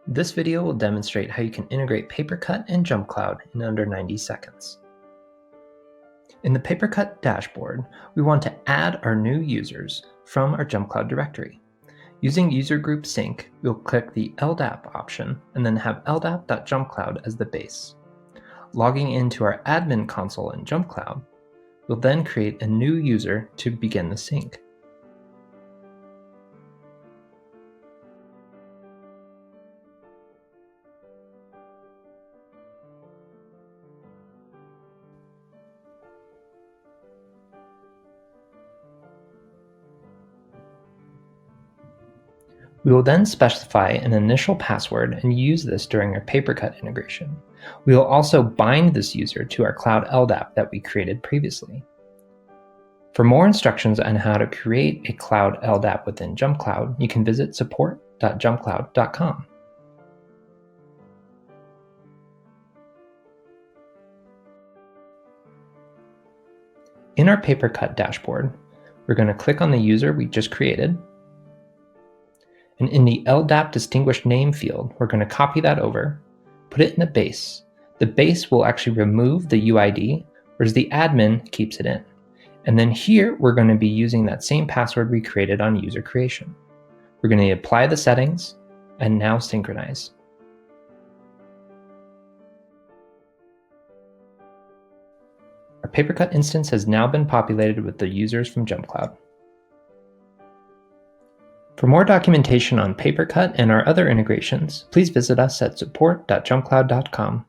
This video will demonstrate how you can integrate Papercut and JumpCloud in under 90 seconds. In the Papercut dashboard, we want to add our new users from our JumpCloud directory. Using user group sync, we'll click the LDAP option and then have ldap.jumpcloud as the base. Logging into our admin console in JumpCloud, we'll then create a new user to begin the sync. We will then specify an initial password and use this during our Papercut integration. We will also bind this user to our Cloud LDAP that we created previously. For more instructions on how to create a Cloud LDAP within JumpCloud, you can visit support.jumpcloud.com. In our Papercut dashboard, we're going to click on the user we just created. And in the LDAP distinguished name field, we're going to copy that over, put it in the base. The base will actually remove the UID, whereas the admin keeps it in. And then here, we're going to be using that same password we created on user creation. We're going to apply the settings and now synchronize. Our Papercut instance has now been populated with the users from JumpCloud. For more documentation on Papercut and our other integrations, please visit us at support.jumpcloud.com.